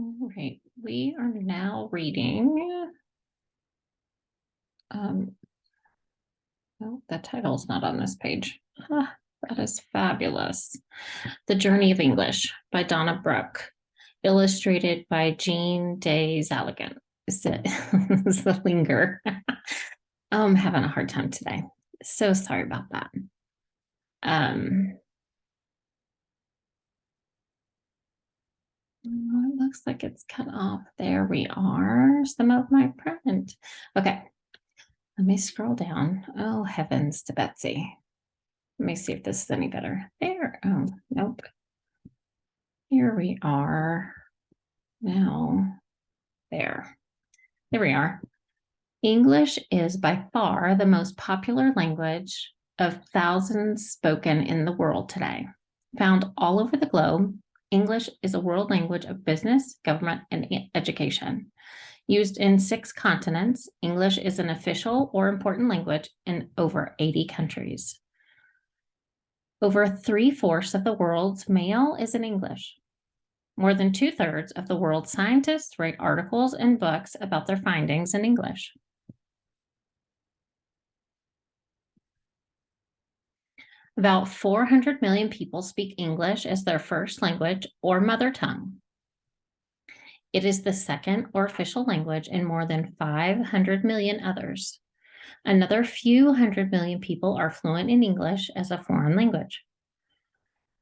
All right, we are now reading. Well, the title's not on this page. That is fabulous. The Journey of English by Donna Brooke, illustrated by Jean Day Zaligan. Is the linger? I'm having a hard time today. So sorry about that. It looks like it's cut off. There we are. Some of my print. Okay. Let me scroll down. Oh, heavens to Betsy. Let me see if this is any better. There. Oh, nope. Here we are. Now, there. There we are. English is by far the most popular language of thousands spoken in the world today. Found all over the globe, English is a world language of business, government, and education. Used in 6 continents, English is an official or important language in over 80 countries. Over 3/4 of the world's mail is in English. More than 2/3 of the world's scientists write articles and books about their findings in English. About 400 million people speak English as their first language or mother tongue. It is the second or official language in more than 500 million others. Another few hundred million people are fluent in English as a foreign language.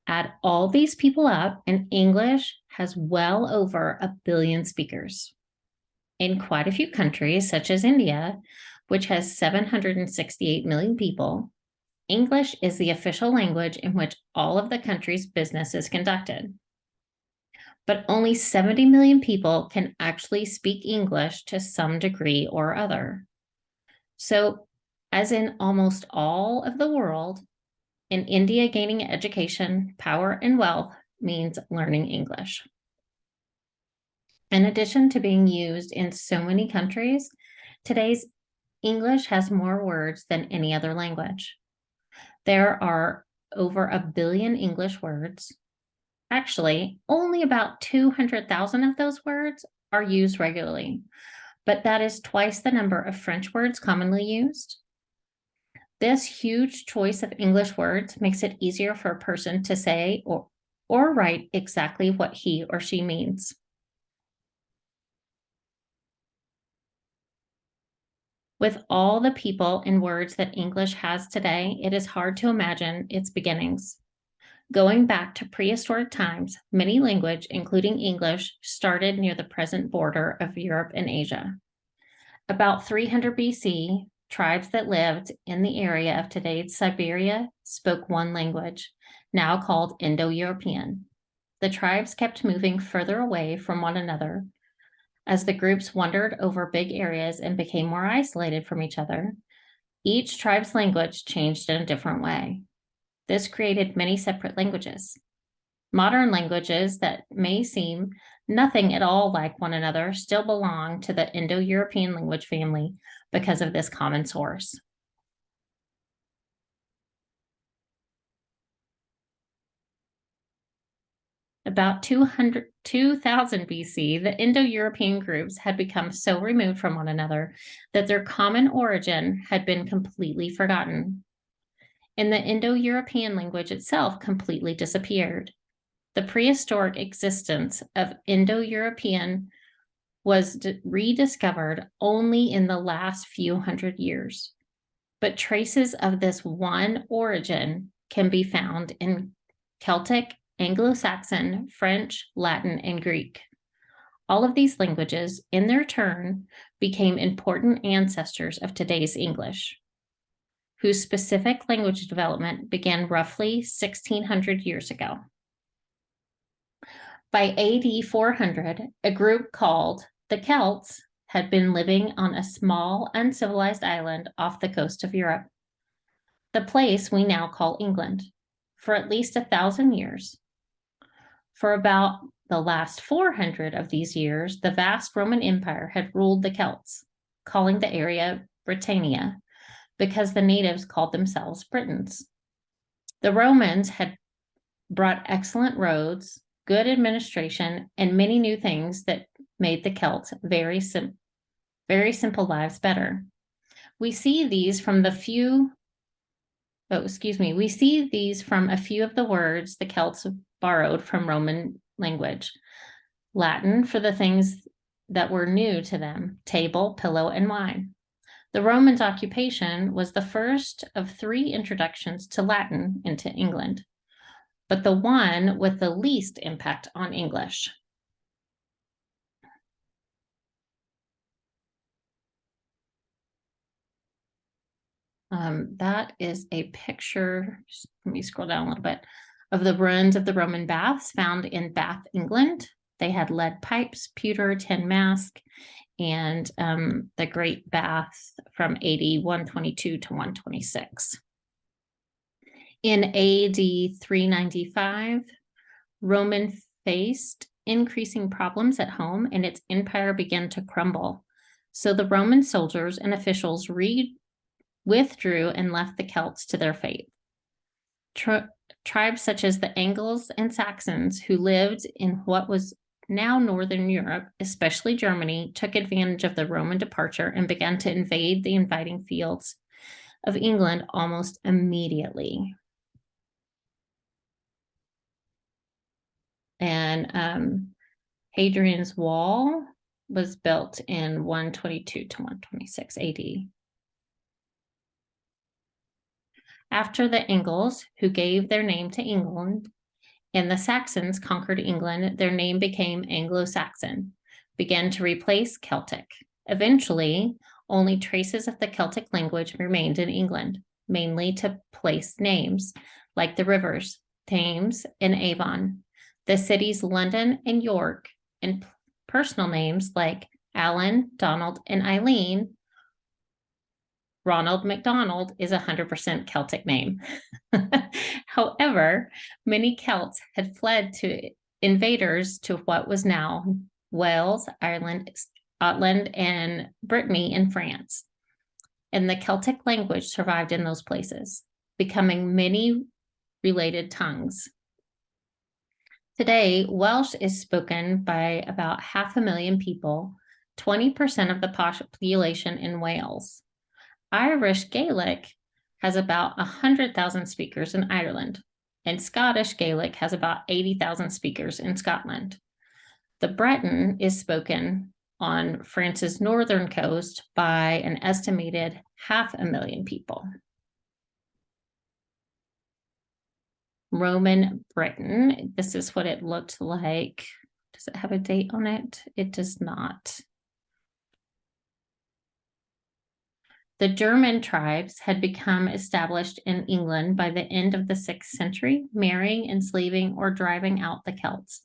Add all these people up, and English has well over 1 billion speakers. In quite a few countries, such as India, which has 768 million people, English is the official language in which all of the country's business is conducted. But only 70 million people can actually speak English to some degree or other. So, as in almost all of the world, in India, gaining education, power, and wealth means learning English. In addition to being used in so many countries, today's English has more words than any other language. There are over 1 billion English words. Actually, only about 200,000 of those words are used regularly, but that is twice the number of French words commonly used. This huge choice of English words makes it easier for a person to say or write exactly what he or she means. With all the people and words that English has today, it is hard to imagine its beginnings. Going back to prehistoric times, many language, including English, started near the present border of Europe and Asia. About 300 BC, tribes that lived in the area of today's Siberia spoke one language, now called Indo-European. The tribes kept moving further away from one another. As the groups wandered over big areas and became more isolated from each other, each tribe's language changed in a different way. This created many separate languages. Modern languages that may seem nothing at all like one another still belong to the Indo-European language family because of this common source. About 2000 BC, the Indo-European groups had become so removed from one another that their common origin had been completely forgotten. And the Indo-European language itself completely disappeared. The prehistoric existence of Indo-European was rediscovered only in the last few hundred years. But traces of this one origin can be found in Celtic, Anglo-Saxon, French, Latin, and Greek. All of these languages, in their turn, became important ancestors of today's English, whose specific language development began roughly 1,600 years ago. By AD 400, a group called the Celts had been living on a small, uncivilized island off the coast of Europe, the place we now call England, for at least 1,000 years. For about the last 400 of these years, the vast Roman Empire had ruled the Celts, calling the area Britannia, because the natives called themselves Britons. The Romans had brought excellent roads, good administration, and many new things that made the Celts very simple lives better. We see these from a few of the words the Celts borrowed from Roman language. Latin for the things that were new to them: table, pillow, and wine. The Romans' occupation was the first of 3 introductions to Latin into England, but the one with the least impact on English. That is a picture, let me scroll down a little bit, of the ruins of the Roman baths found in Bath, England. They had lead pipes, pewter, tin mask, and the Great Bath from AD 122 to 126. In AD 395, Rome faced increasing problems at home and its empire began to crumble. So the Roman soldiers and officials withdrew and left the Celts to their fate. Tribes such as the Angles and Saxons, who lived in what was now Northern Europe, especially Germany, took advantage of the Roman departure and began to invade the inviting fields of England almost immediately. And Hadrian's Wall was built in 122 to 126 AD. After the Angles, who gave their name to England, and the Saxons conquered England, their name became Anglo-Saxon, began to replace Celtic. Eventually, only traces of the Celtic language remained in England, mainly to place names like the rivers Thames and Avon, the cities London and York, and personal names like Alan, Donald, and Eileen. Ronald McDonald is a 100% Celtic name. However, many Celts had fled to invaders to what was now Wales, Ireland, Scotland, and Brittany in France. And the Celtic language survived in those places, becoming many related tongues. Today, Welsh is spoken by about 500,000 people, 20% of the population in Wales. Irish Gaelic has about 100,000 speakers in Ireland, and Scottish Gaelic has about 80,000 speakers in Scotland. The Breton is spoken on France's northern coast by an estimated 500,000 people. Roman Britain, this is what it looked like. Does it have a date on it? It does not. The German tribes had become established in England by the end of the 6th century, marrying, enslaving, or driving out the Celts.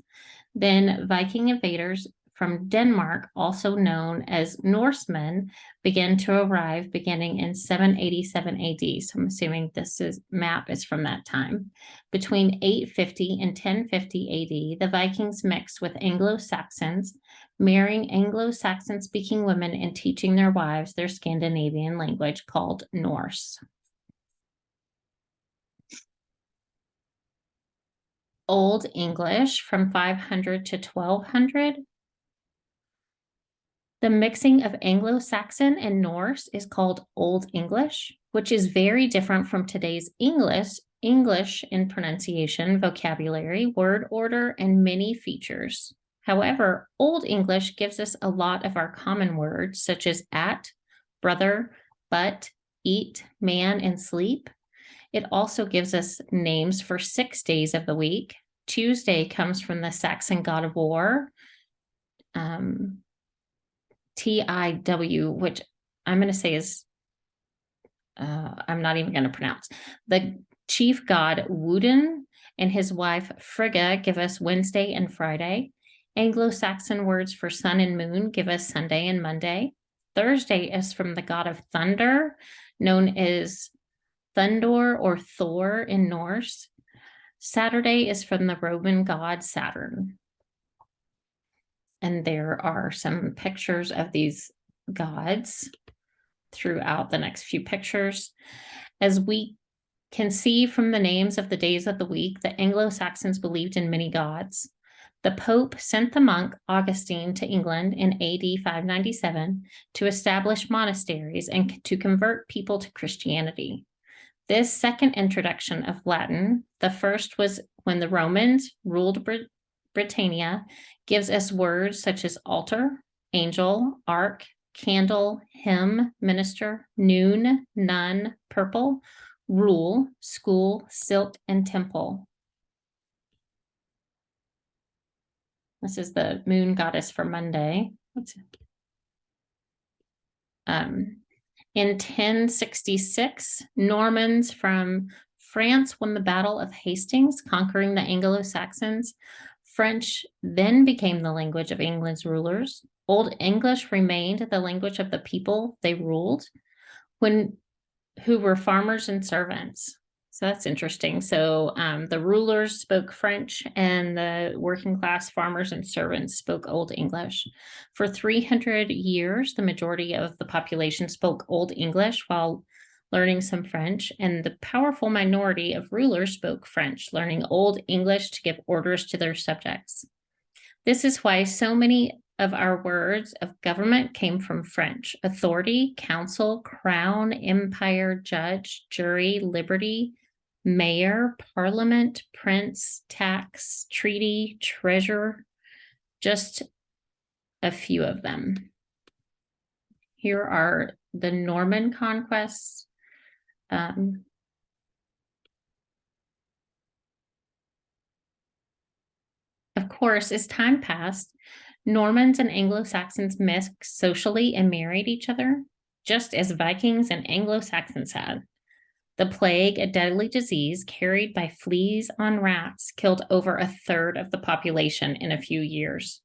Then Viking invaders from Denmark, also known as Norsemen, began to arrive beginning in 787 AD. So I'm assuming this map is from that time. Between 850 and 1050 AD, the Vikings mixed with Anglo-Saxons, marrying Anglo-Saxon speaking women and teaching their wives their Scandinavian language called Norse. Old English from 500 to 1200. The mixing of Anglo-Saxon and Norse is called Old English, which is very different from today's English in pronunciation, vocabulary, word order, and many features. However, Old English gives us a lot of our common words, such as at, brother, but, eat, man, and sleep. It also gives us names for 6 days of the week. Tuesday comes from the Saxon god of war, Tiw, which I'm going to say is, I'm not even going to pronounce. The chief god Woden and his wife Frigga give us Wednesday and Friday. Anglo-Saxon words for sun and moon give us Sunday and Monday. Thursday is from the god of thunder, known as Thundor or Thor in Norse. Saturday is from the Roman god Saturn. And there are some pictures of these gods throughout the next few pictures. As we can see from the names of the days of the week, the Anglo-Saxons believed in many gods. The Pope sent the monk Augustine to England in AD 597 to establish monasteries and to convert people to Christianity. This second introduction of Latin, the first was when the Romans ruled Britannia, gives us words such as altar, angel, ark, candle, hymn, minister, noon, nun, purple, rule, school, silk, and temple. This is the moon goddess for Monday. In 1066, Normans from France won the Battle of Hastings, conquering the Anglo-Saxons. French then became the language of England's rulers. Old English remained the language of the people they ruled, who were farmers and servants. So that's interesting. So the rulers spoke French and the working class farmers and servants spoke Old English. For 300 years, the majority of the population spoke Old English while learning some French, and the powerful minority of rulers spoke French, learning Old English to give orders to their subjects. This is why so many of our words of government came from French: authority, council, crown, empire, judge, jury, liberty, mayor, parliament, prince, tax, treaty, treasure, just a few of them. Here are the Norman conquests. Of course, as time passed, Normans and Anglo-Saxons mixed socially and married each other, just as Vikings and Anglo-Saxons had. The plague, a deadly disease carried by fleas on rats, killed over a third of the population in a few years,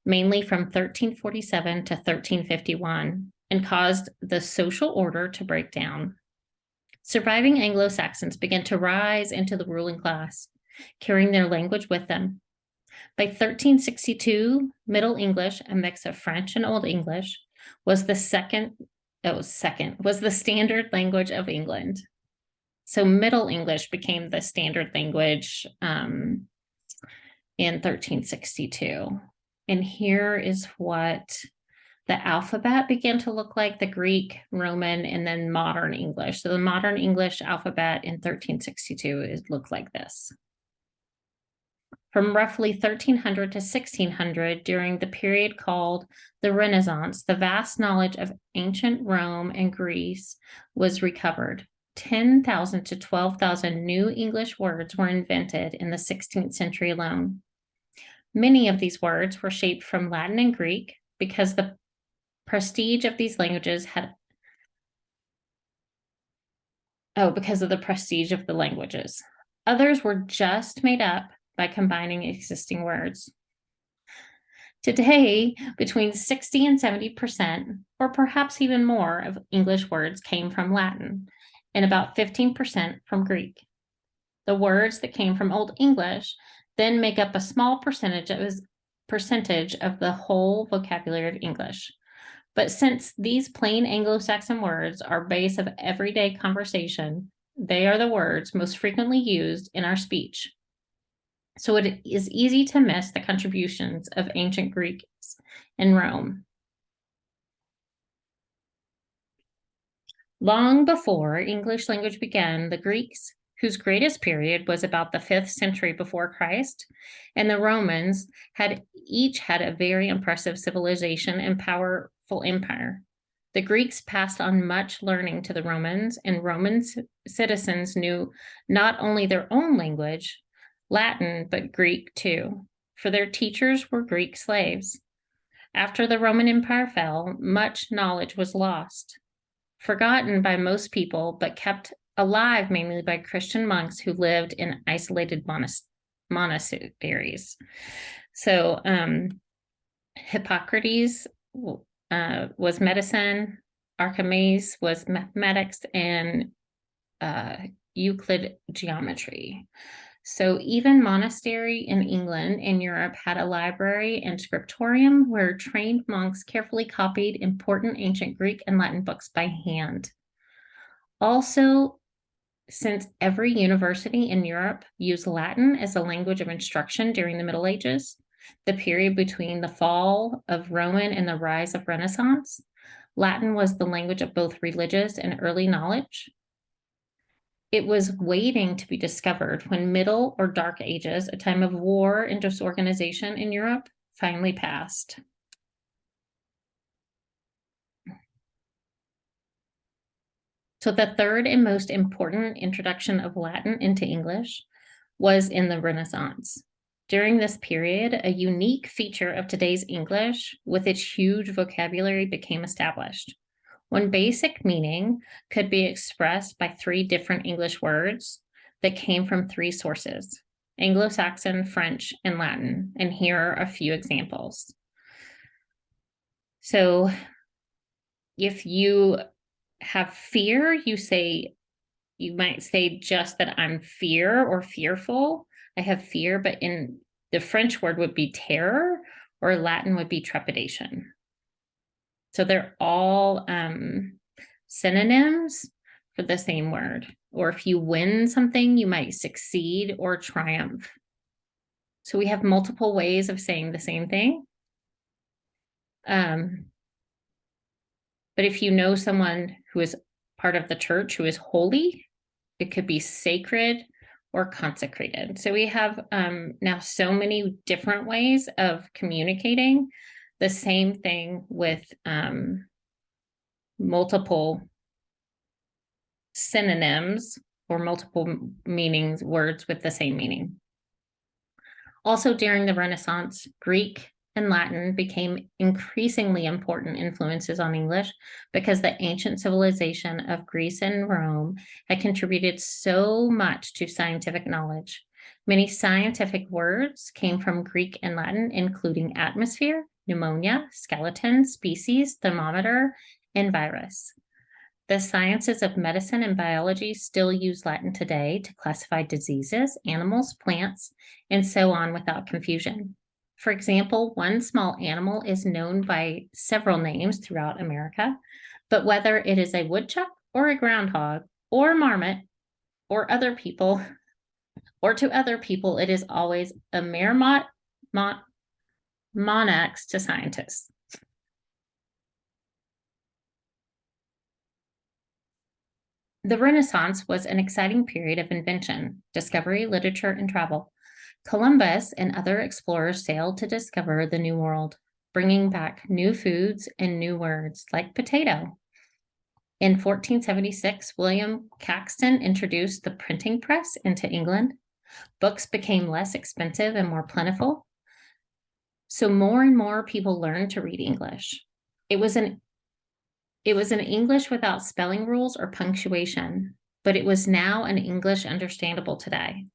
mainly from 1347 to 1351, and caused the social order to break down. Surviving Anglo-Saxons began to rise into the ruling class, carrying their language with them. By 1362, Middle English, a mix of French and Old English, was the standard language of England. So Middle English became the standard language in 1362. And here is what the alphabet began to look like: the Greek, Roman, and then modern English. So the modern English alphabet in 1362 looked like this. From roughly 1300 to 1600, during the period called the Renaissance, the vast knowledge of ancient Rome and Greece was recovered. 10,000 to 12,000 new English words were invented in the 16th century alone. Many of these words were shaped from Latin and Greek because the prestige of these languages because of the prestige of the languages. Others were just made up by combining existing words. Today, between 60 and 70%, or perhaps even more, of English words came from Latin, and about 15% from Greek. The words that came from Old English then make up a small percentage of the whole vocabulary of English. But since these plain Anglo-Saxon words are base of everyday conversation, they are the words most frequently used in our speech. So it is easy to miss the contributions of ancient Greeks in Rome. Long before English language began, the Greeks, whose greatest period was about the 5th century before Christ, and the Romans each had a very impressive civilization and powerful empire. The Greeks passed on much learning to the Romans, and Roman citizens knew not only their own language, Latin, but Greek too, for their teachers were Greek slaves. After the Roman Empire fell, much knowledge was lost, forgotten by most people, but kept alive mainly by Christian monks who lived in isolated monasteries. So Hippocrates was medicine, Archimedes was mathematics, and Euclid geometry. So even monastery in England and Europe had a library and scriptorium where trained monks carefully copied important ancient Greek and Latin books by hand. Also, since every university in Europe used Latin as a language of instruction during the Middle Ages, the period between the fall of Roman and the rise of Renaissance. Latin was the language of both religious and early knowledge. It was waiting to be discovered when Middle or Dark Ages, a time of war and disorganization in Europe, finally passed. So the third and most important introduction of Latin into English was in the Renaissance. During this period, a unique feature of today's English with its huge vocabulary became established. One basic meaning could be expressed by three different English words that came from three sources: Anglo-Saxon, French, and Latin. And here are a few examples. So if you have fear, you might say just that I'm fear or fearful. I have fear, but in the French word would be terror, or Latin would be trepidation. So they're all synonyms for the same word. Or if you win something, you might succeed or triumph. So we have multiple ways of saying the same thing. But if you know someone who is part of the church who is holy, it could be sacred or consecrated. So we have now so many different ways of communicating the same thing with multiple synonyms or multiple meanings, words with the same meaning. Also, during the Renaissance, Greek and Latin became increasingly important influences on English because the ancient civilization of Greece and Rome had contributed so much to scientific knowledge. Many scientific words came from Greek and Latin, including atmosphere, pneumonia, skeleton, species, thermometer, and virus. The sciences of medicine and biology still use Latin today to classify diseases, animals, plants, and so on without confusion. For example, one small animal is known by several names throughout America, but whether it is a woodchuck or a groundhog or a marmot or other people, or to other people, it is always a mere monax to scientists. The Renaissance was an exciting period of invention, discovery, literature, and travel. Columbus and other explorers sailed to discover the New World, bringing back new foods and new words like potato. In 1476, William Caxton introduced the printing press into England. Books became less expensive and more plentiful. So more and more people learned to read English. It was an English without spelling rules or punctuation, but it was now an English understandable today.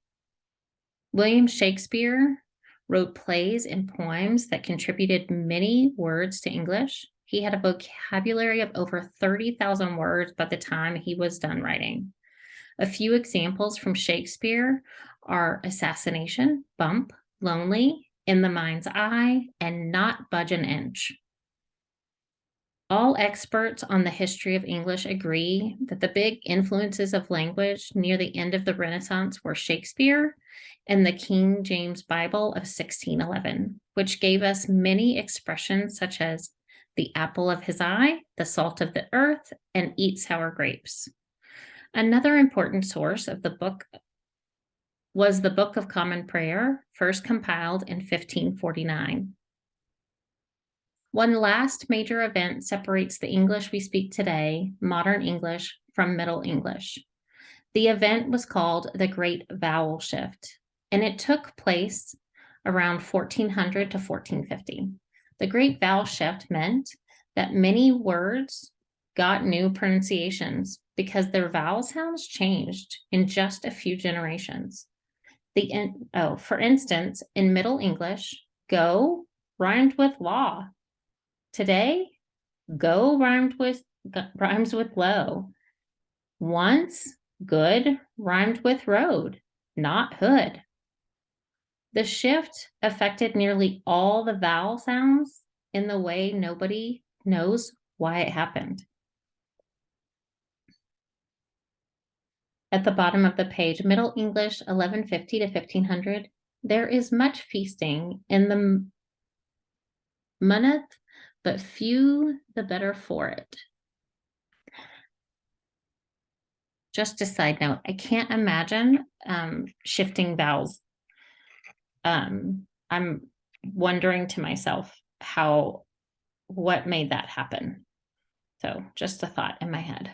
William Shakespeare wrote plays and poems that contributed many words to English. He had a vocabulary of over 30,000 words by the time he was done writing. A few examples from Shakespeare are assassination, bump, lonely, in the mind's eye, and not budge an inch. All experts on the history of English agree that the big influences of language near the end of the Renaissance were Shakespeare and the King James Bible of 1611, which gave us many expressions such as the apple of his eye, the salt of the earth, and eat sour grapes. Another important source of the book was the Book of Common Prayer, first compiled in 1549. One last major event separates the English we speak today, modern English, from Middle English. The event was called the Great Vowel Shift, and it took place around 1400 to 1450. The Great Vowel Shift meant that many words got new pronunciations because their vowel sounds changed in just a few generations. For instance, in Middle English, go rhymed with law. Today, go rhymes with low. Once, good rhymed with road, not hood. The shift affected nearly all the vowel sounds in the way nobody knows why it happened. At the bottom of the page, Middle English 1150 to 1500 There is much feasting in the Muneth, but few the better for it. Just a side note, I can't imagine shifting vowels. I'm wondering to myself what made that happen. So just a thought in my head.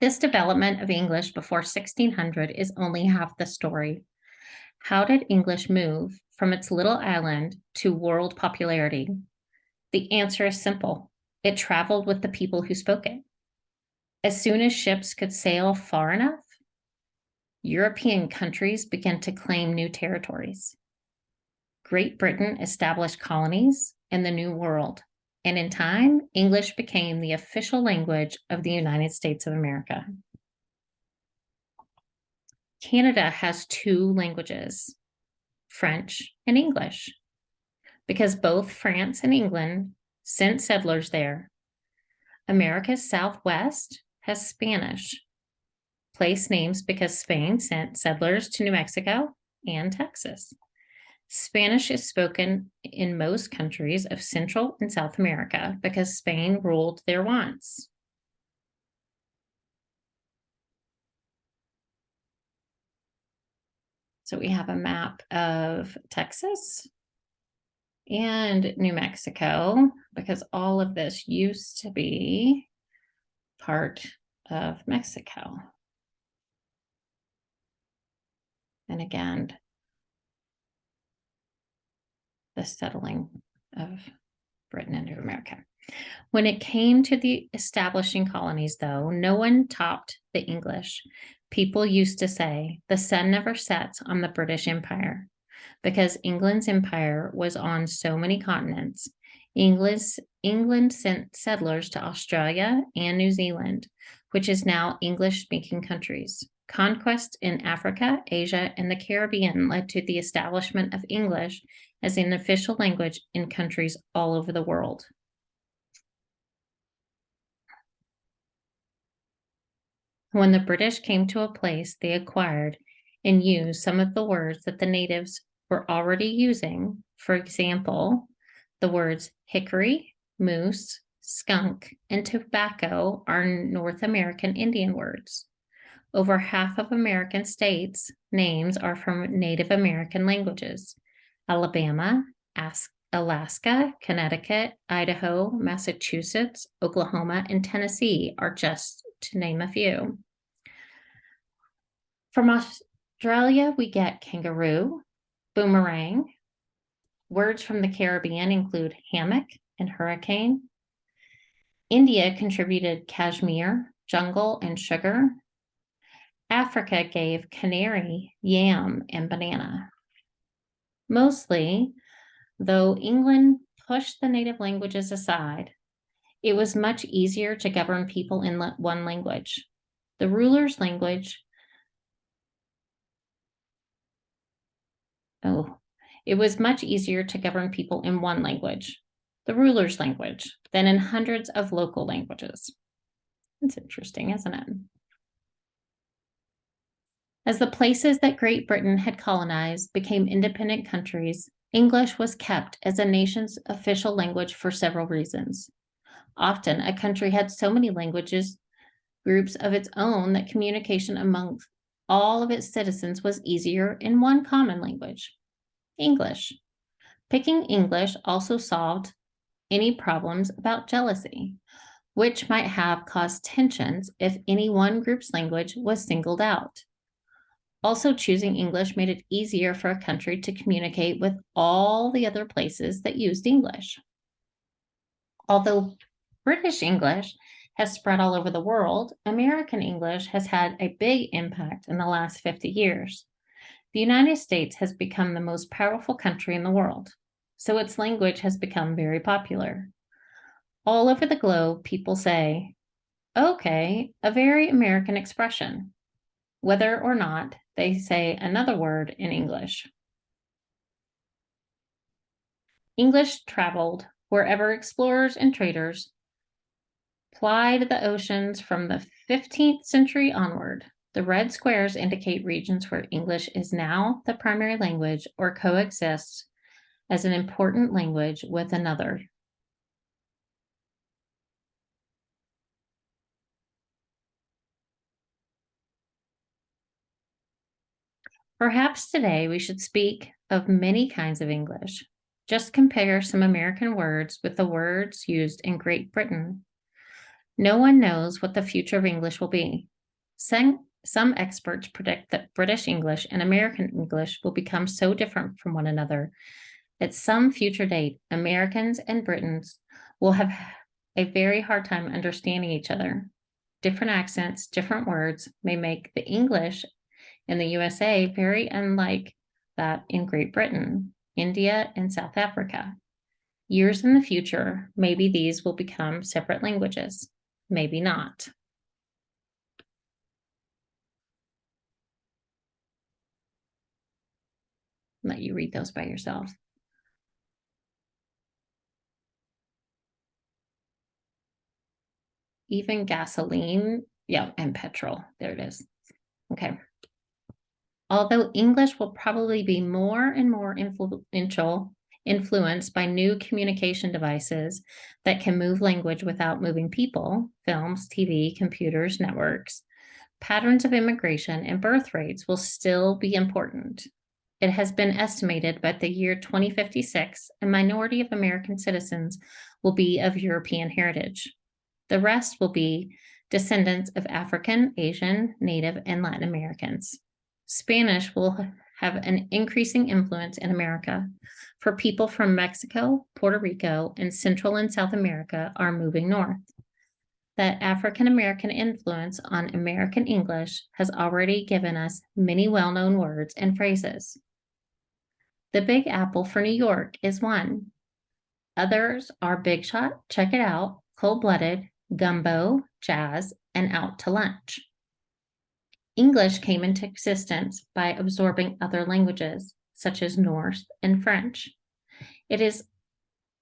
This development of English before 1600 is only half the story. How did English move from its little island to world popularity? The answer is simple. It traveled with the people who spoke it. As soon as ships could sail far enough, European countries began to claim new territories. Great Britain established colonies in the New World, and in time, English became the official language of the United States of America. Canada has two languages, French and English, because both France and England sent settlers there. America's Southwest has Spanish, place names because Spain sent settlers to New Mexico and Texas. Spanish is spoken in most countries of Central and South America because Spain ruled there once. So we have a map of Texas and New Mexico because all of this used to be part of Mexico. And again, the settling of Britain into America. When it came to the establishing colonies, though, no one topped the English. People used to say, the sun never sets on the British Empire, because England's empire was on so many continents. England sent settlers to Australia and New Zealand, which is now English-speaking countries. Conquest in Africa, Asia, and the Caribbean led to the establishment of English as an official language in countries all over the world. When the British came to a place, they acquired and used some of the words that the natives were already using. For example, the words hickory, moose, skunk, and tobacco are North American Indian words. Over half of American states' names are from Native American languages. Alabama, Alaska, Connecticut, Idaho, Massachusetts, Oklahoma, and Tennessee are just to name a few. From Australia, we get kangaroo, boomerang. Words from the Caribbean include hammock and hurricane. India contributed cashmere, jungle, and sugar. Africa gave canary, yam, and banana. Mostly, though England pushed the native languages aside, it was much easier to govern people in one language. The ruler's language it was much easier to govern people in one language, the ruler's language, than in hundreds of local languages. It's interesting, isn't it? As the places that Great Britain had colonized became independent countries, English was kept as a nation's official language for several reasons. Often, a country had so many languages, groups of its own, that communication among all of its citizens was easier in one common language, English. Picking English also solved any problems about jealousy, which might have caused tensions if any one group's language was singled out. Also, choosing English made it easier for a country to communicate with all the other places that used English. Although British English has spread all over the world, American English has had a big impact in the last 50 years. The United States has become the most powerful country in the world, so its language has become very popular. All over the globe, people say, okay, a very American expression, whether or not they say another word in English. English traveled wherever explorers and traders plied the oceans from the 15th century onward. The red squares indicate regions where English is now the primary language or coexists as an important language with another. Perhaps today we should speak of many kinds of English. Just compare some American words with the words used in Great Britain. No one knows what the future of English will be. Some experts predict that British English and American English will become so different from one another at some future date, Americans and Britons will have a very hard time understanding each other. Different accents, different words may make the English in the USA very unlike that in Great Britain, India, and South Africa. Years in the future, maybe these will become separate languages, maybe not. Let you read those by yourself. Even gasoline, yeah, and petrol. There it is. Okay. Although English will probably be more and more influenced by new communication devices that can move language without moving people, films, TV, computers, networks, patterns of immigration and birth rates will still be important. It has been estimated by the year 2056, a minority of American citizens will be of European heritage. The rest will be descendants of African, Asian, Native, and Latin Americans. Spanish will have an increasing influence in America, for people from Mexico, Puerto Rico, and Central and South America are moving north. That African American influence on American English has already given us many well-known words and phrases. The Big Apple for New York is one. Others are Big Shot, Check It Out, Cold-Blooded, Gumbo, Jazz, and Out to Lunch. English came into existence by absorbing other languages, such as Norse and French. It has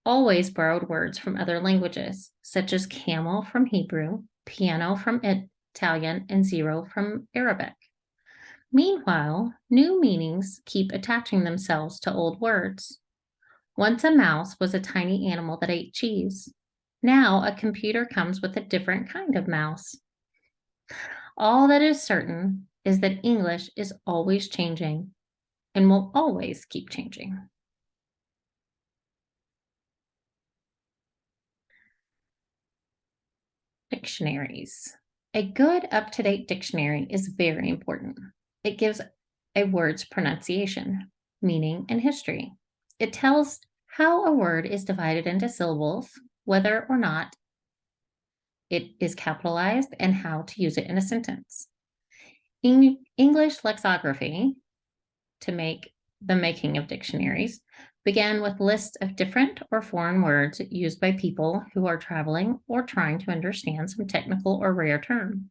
always borrowed words from other languages, such as camel from Hebrew, piano from Italian, and zero from Arabic. Meanwhile, new meanings keep attaching themselves to old words. Once a mouse was a tiny animal that ate cheese. Now a computer comes with a different kind of mouse. All that is certain is that English is always changing and will always keep changing. Dictionaries. A good up-to-date dictionary is very important. It gives a word's pronunciation, meaning, and history. It tells how a word is divided into syllables, whether or not it is capitalized, and how to use it in a sentence. English lexicography, to make the making of dictionaries, began with lists of different or foreign words used by people who are traveling or trying to understand some technical or rare term.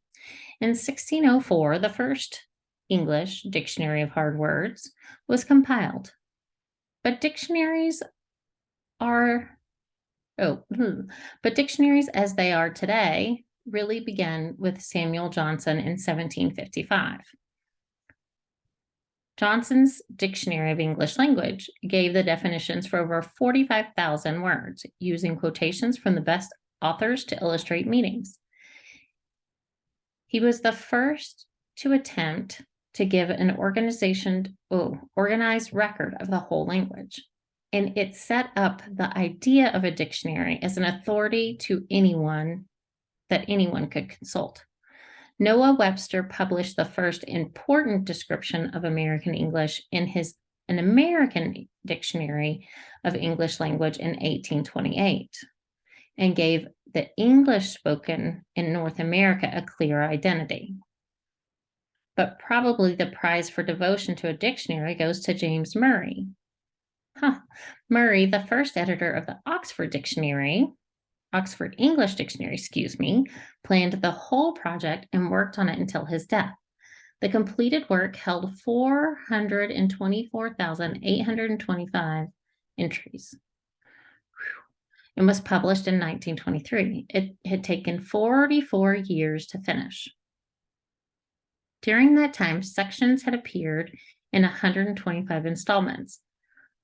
In 1604, the first English Dictionary of Hard Words was compiled. But dictionaries as they are today really began with Samuel Johnson in 1755. Johnson's Dictionary of English Language gave the definitions for over 45,000 words, using quotations from the best authors to illustrate meanings. He was the first to attempt to give an organized record of the whole language. And it set up the idea of a dictionary as an authority to anyone that anyone could consult. Noah Webster published the first important description of American English in An American Dictionary of English Language in 1828, and gave the English spoken in North America a clear identity. But probably the prize for devotion to a dictionary goes to James Murray. Murray, the first editor of the Oxford English Dictionary, planned the whole project and worked on it until his death. The completed work held 424,825 entries and was published in 1923. It had taken 44 years to finish. During that time, sections had appeared in 125 installments.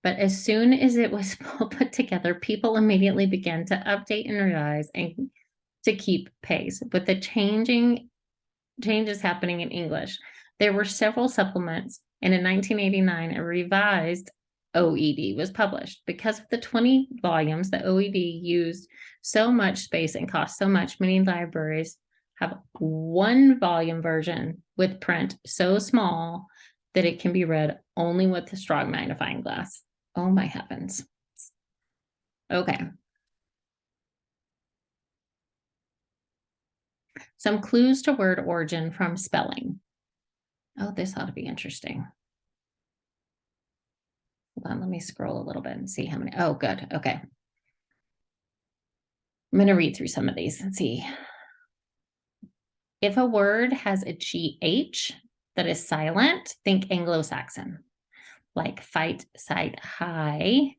But as soon as it was put together, people immediately began to update and revise and to keep pace with the changes happening in English. There were several supplements, and in 1989, a revised OED was published. Because of the 20 volumes, the OED used so much space and cost so much, many libraries have one volume version with print so small that it can be read only with a strong magnifying glass. Oh my heavens. Okay. Some clues to word origin from spelling. Oh, this ought to be interesting. Hold on, let me scroll a little bit and see how many. Oh, good. Okay. I'm going to read through some of these and see. If a word has a GH that is silent, think Anglo-Saxon, like fight, sight, high,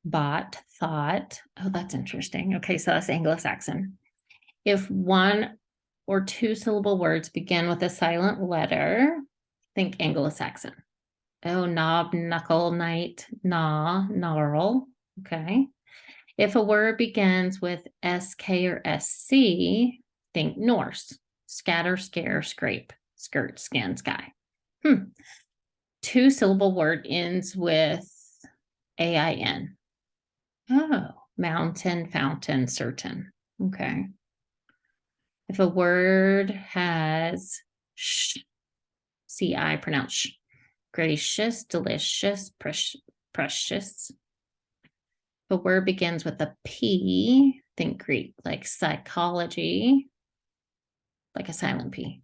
bought, thought. Oh, that's interesting. Okay, so that's Anglo-Saxon. If one or two syllable words begin with a silent letter, think Anglo-Saxon. Oh, knob, knuckle, night, gnaw, gnarl. Okay. If a word begins with SK or SC, think Norse. Scatter, scare, scrape, skirt, skin, sky. Two syllable word ends with AIN. Oh, mountain, fountain, certain. Okay. If a word has sh, CI, pronounce sh, gracious, delicious, precious. If a word begins with a P, think Greek, like psychology, like a silent P.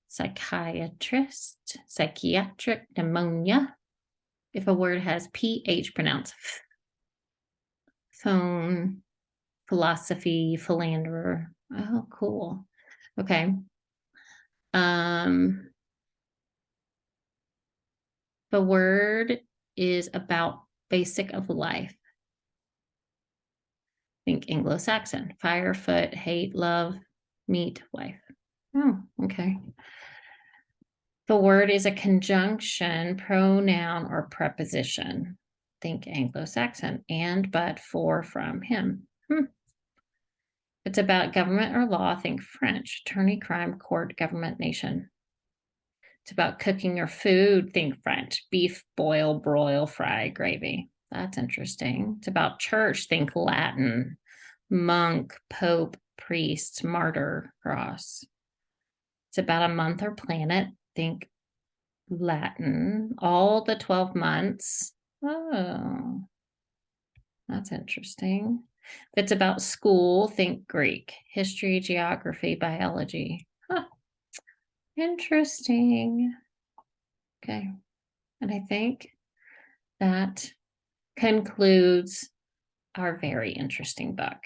Psychiatrist, psychiatric, pneumonia. If a word has PH, pronounce F. Phone, philosophy, philanderer. Oh, cool. Okay. The word is about basic of life. Think Anglo-Saxon. Fire, foot, hate, love, meet, wife. Oh, okay. The word is a conjunction, pronoun, or preposition. Think Anglo-Saxon. And, but, for, from, him. It's about government or law. Think French. Attorney, crime, court, government, nation. It's about cooking or food. Think French. Beef, boil, broil, fry, gravy. That's interesting. It's about church. Think Latin. Monk, pope, priest, martyr, cross. It's about a month or planet. Think Latin. All the 12 months. Oh, that's interesting. If it's about school, think Greek. History, geography, biology. Huh. Interesting. Okay. And I think that concludes our very interesting book.